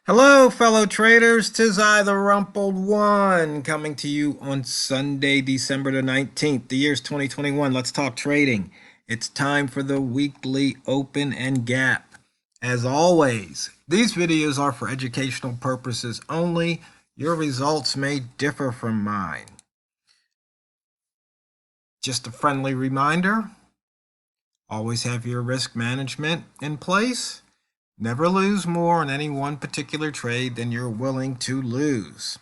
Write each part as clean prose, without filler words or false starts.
Hello, fellow traders. 'Tis I, the Rumpled One, coming to you on Sunday, December the 19th. The year's 2021. Let's talk trading. It's time for the weekly open and gap. As always, these videos are for educational purposes only. Your results may differ from mine. Just a friendly reminder, always have your risk management in place. Never lose more on any one particular trade than you're willing to lose.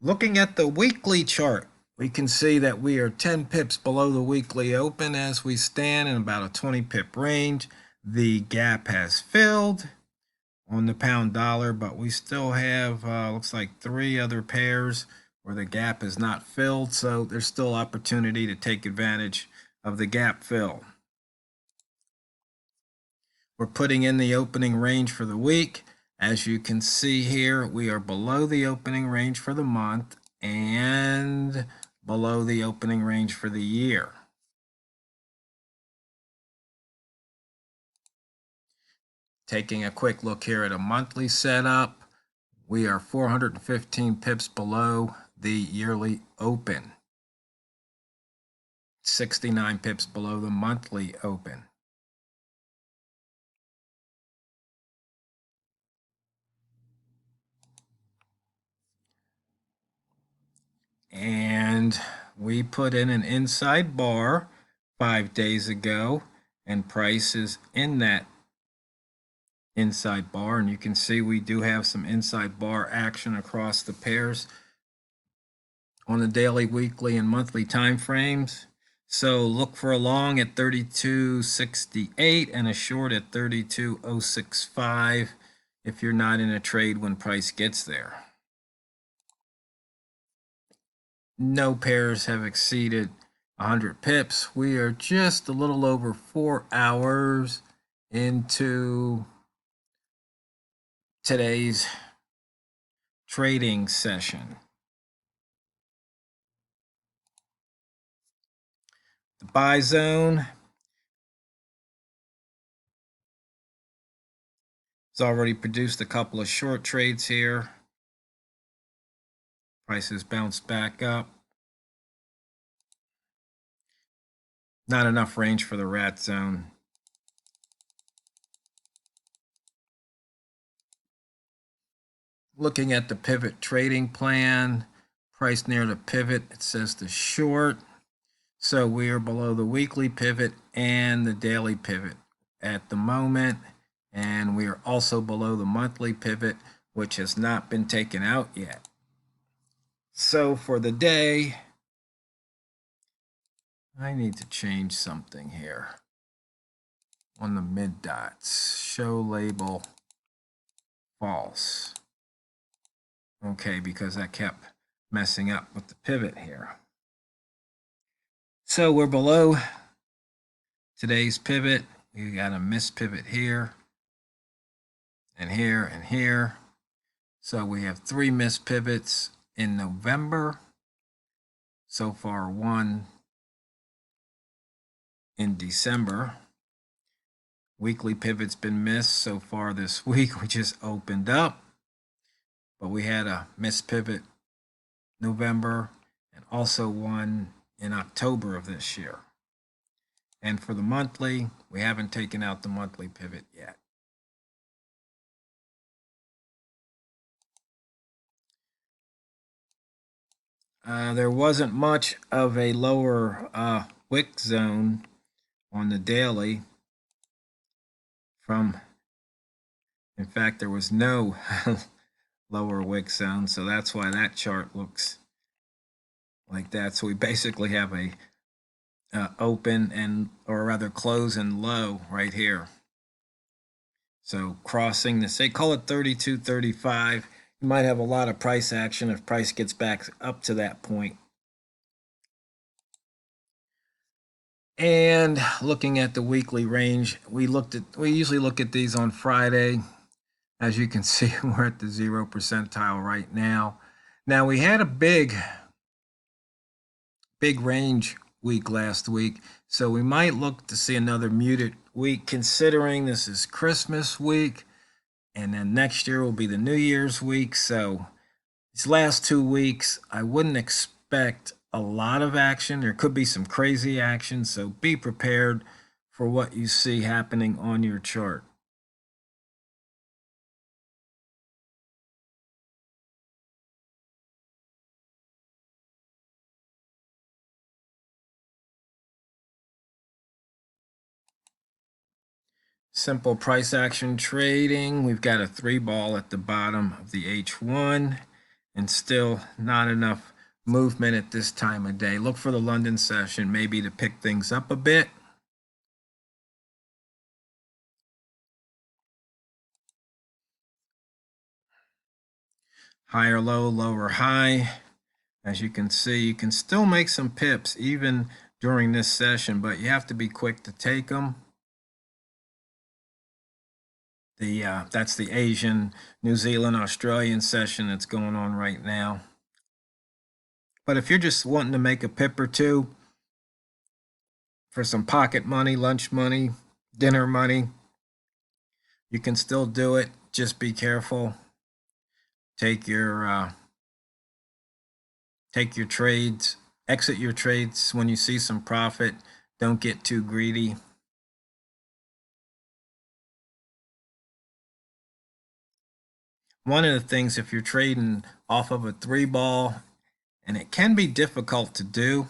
Looking at the weekly chart, we can see that we are 10 pips below the weekly open as we stand in about a 20 pip range. The gap has filled on the pound dollar, but we still have, looks like 3 other pairs where the gap is not filled. So there's still opportunity to take advantage of the gap fill. We're putting in the opening range for the week. As you can see here, we are below the opening range for the month and below the opening range for the year. Taking a quick look here at a monthly setup, we are 415 pips below the yearly open, 69 pips below the monthly open. And we put in an inside bar 5 days ago, and price is in that inside bar, and you can see we do have some inside bar action across the pairs on the daily, weekly, and monthly time frames. So look for a long at 32.68 and a short at 32.065 if you're not in a trade when price gets there. No pairs have exceeded 100 pips. We are just a little over 4 hours into today's trading session. The buy zone has already produced a couple of short trades here. Prices bounced back up. Not enough range for the rat zone. Looking at the pivot trading plan, price near the pivot, it says the short. So we are below the weekly pivot and the daily pivot at the moment. And we are also below the monthly pivot, which has not been taken out yet. So for the day, I need to change something here on the mid dots. Show label false. Okay, because that kept messing up with the pivot here. So we're below today's pivot. We got a missed pivot here and here and here. So we have 3 missed pivots in November. So far, 1 in December. Weekly pivot's been missed so far this week. We just opened up, but we had a missed pivot November and also 1 in October of this year. And for the monthly, we haven't taken out the monthly pivot yet. There wasn't much of a lower wick zone on the daily in fact, there was no lower wick zone, so that's why that chart looks like that. So we basically have a open and, or rather close and low right here. So crossing the, say, call it 32.35. You might have a lot of price action if price gets back up to that point. And looking at the weekly range, we usually look at these on Friday. As you can see, we're at the 0 percentile right now. Now we had a big range week last week, so we might look to see another muted week considering this is Christmas week And then next year will be the New Year's week. So these last 2 weeks, I wouldn't expect a lot of action. There could be some crazy action. So be prepared for what you see happening on your chart. Simple price action trading. We've got a 3-ball at the bottom of the H1 and still not enough movement at this time of day. Look for the London session maybe to pick things up a bit. Higher low, lower high. As you can see, you can still make some pips even during this session, but you have to be quick to take them. That's the Asian, New Zealand, Australian session that's going on right now. But if you're just wanting to make a pip or two for some pocket money, lunch money, dinner money, you can still do it. Just be careful. Take your trades, exit your trades when you see some profit. Don't get too greedy. One of the things, if you're trading off of a 3-ball, and it can be difficult to do,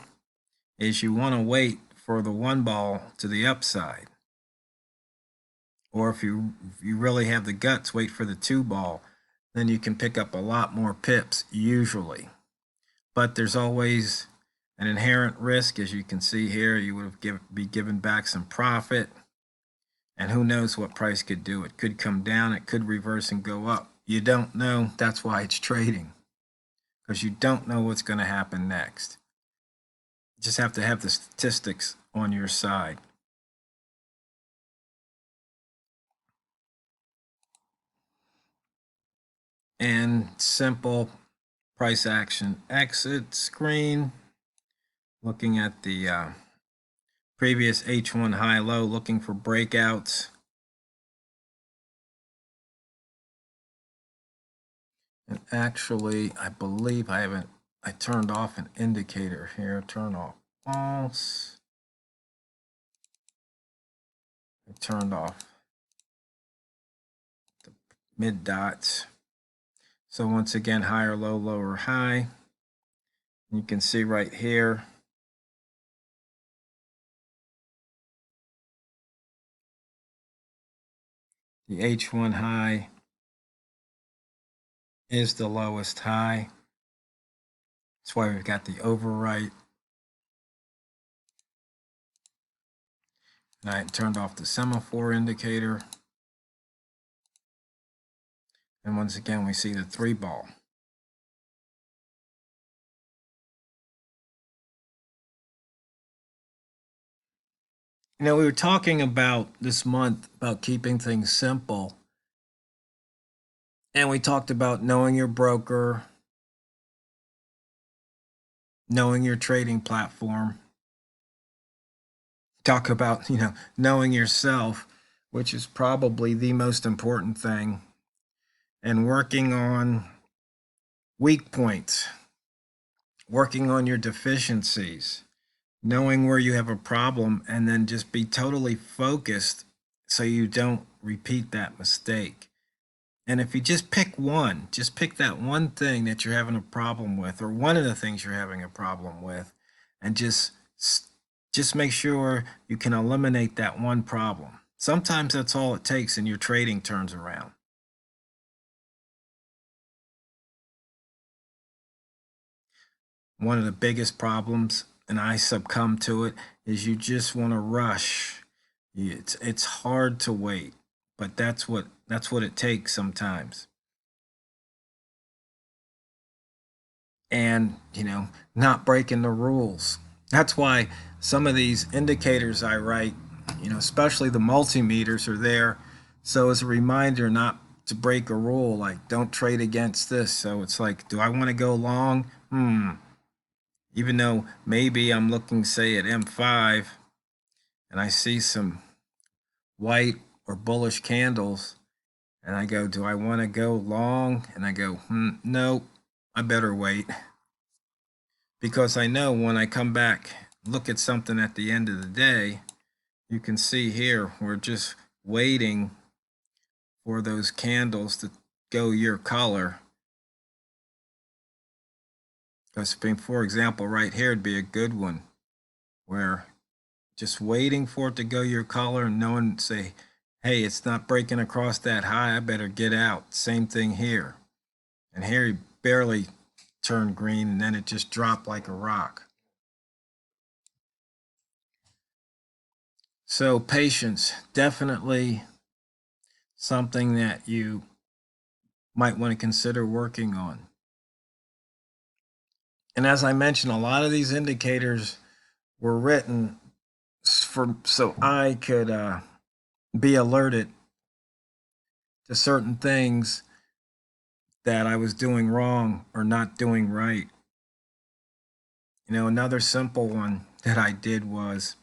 is you want to wait for the 1-ball to the upside. Or if you really have the guts, wait for the 2-ball. Then you can pick up a lot more pips usually. But there's always an inherent risk. As you can see here, you would be given back some profit. And who knows what price could do. It could come down, it could reverse and go up. You don't know. That's why it's trading, because you don't know what's going to happen next. You just have to have the statistics on your side. And simple price action exit screen. Looking at the previous H1 high low, looking for breakouts. And actually, I believe I turned off an indicator here. Turn off false. I turned off the mid dots. So once again, higher low, lower high. You can see right here, the H1 high is the lowest high. That's why we've got the overwrite. And I turned off the semaphore indicator. And once again, we see the 3-ball. We were talking about this month about keeping things simple. And we talked about knowing your broker, knowing your trading platform. Talk about, knowing yourself, which is probably the most important thing, and working on weak points, working on your deficiencies, knowing where you have a problem, and then just be totally focused so you don't repeat that mistake. And if you just pick that one thing that you're having a problem with, or one of the things you're having a problem with, and just make sure you can eliminate that one problem. Sometimes that's all it takes, and your trading turns around. One of the biggest problems, and I succumb to it, is you just want to rush. It's hard to wait, but that's what it takes sometimes. And, not breaking the rules. That's why some of these indicators I write, especially the multimeters, are there. So as a reminder not to break a rule, like don't trade against this. So it's like, do I want to go long? Even though maybe I'm looking, say, at M5 and I see some white or bullish candles, and I go, do I want to go long? And I go, no, I better wait. Because I know when I come back, look at something at the end of the day, you can see here, we're just waiting for those candles to go your color. Because, for example, right here would be a good one where just waiting for it to go your color and no one say, hey, it's not breaking across that high, I better get out. Same thing here. And here he barely turned green and then it just dropped like a rock. So patience, definitely something that you might want to consider working on. And as I mentioned, a lot of these indicators were written so I could be alerted to certain things that I was doing wrong or not doing right. You know, another simple one that I did was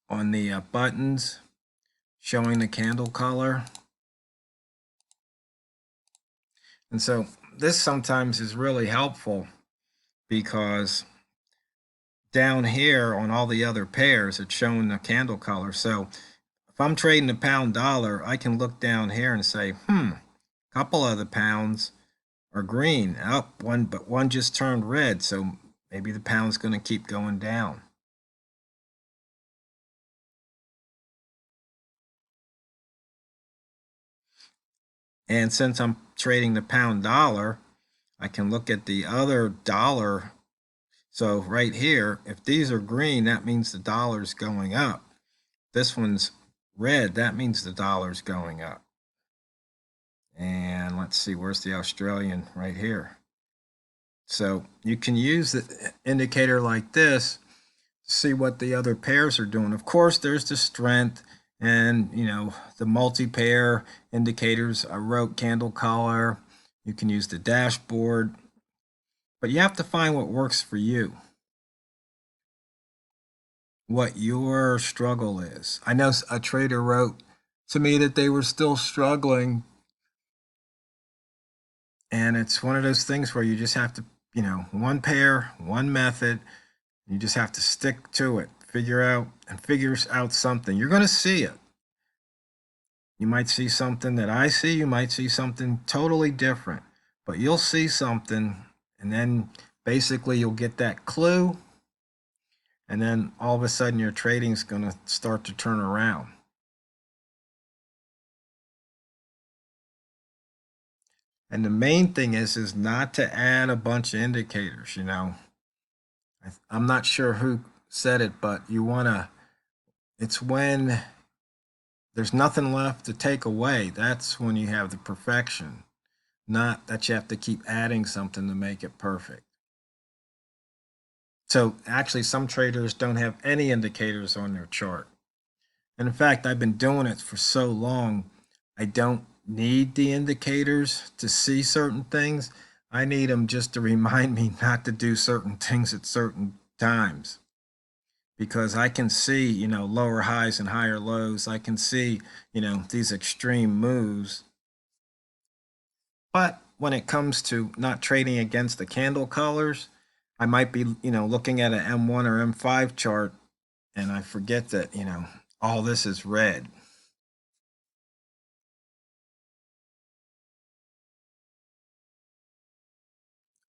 on the buttons showing the candle color. And so this sometimes is really helpful because down here on all the other pairs, it's showing the candle color. So if I'm trading the pound dollar, I can look down here and say, a couple of the pounds are green. Oh, but one just turned red. So maybe the pound's going to keep going down. And since I'm trading the pound dollar, I can look at the other dollar. So right here, if these are green, that means the dollar's going up. This one's red, that means the dollar's going up. And let's see, where's the Australian? Right here. So you can use the indicator like this to see what the other pairs are doing. Of course, there's the strength and, you know, the multi-pair indicators. I wrote candle color. You can use the dashboard, but you have to find what works for you, what your struggle is. I know a trader wrote to me that they were still struggling, and it's one of those things where you just have to, you know, one pair, one method, you just have to stick to it, figure out something. You're going to see it. You might see something that I see, you might see something totally different, but you'll see something, and then basically you'll get that clue, and then all of a sudden your trading's going to start to turn around. And the main thing is not to add a bunch of indicators, you know. I'm not sure who said it, but you want to, it's when there's nothing left to take away. That's when you have the perfection, not that you have to keep adding something to make it perfect. So actually, some traders don't have any indicators on their chart. And in fact, I've been doing it for so long, I don't need the indicators to see certain things. I need them just to remind me not to do certain things at certain times. Because I can see, you know, lower highs and higher lows. I can see, you know, these extreme moves. But when it comes to not trading against the candle colors, I might be, you know, looking at an M1 or M5 chart and I forget that, you know, all this is red.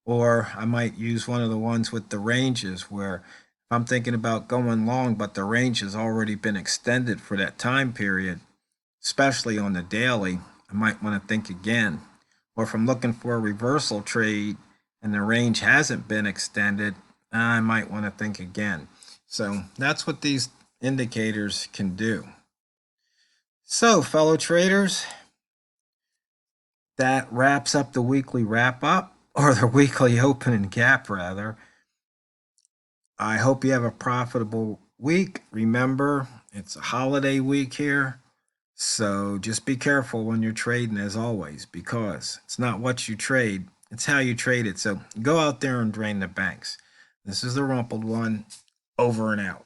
Or I might use one of the ones with the ranges where if I'm thinking about going long, but the range has already been extended for that time period, especially on the daily, I might want to think again. Or if I'm looking for a reversal trade and the range hasn't been extended, I might want to think again. So that's what these indicators can do. So, fellow traders, that wraps up the weekly wrap up, or the weekly open and gap rather. I hope you have a profitable week. Remember, it's a holiday week here. So just be careful when you're trading, as always, because it's not what you trade, it's how you trade it. So go out there and drain the banks. This is the Rumpled One, over and out.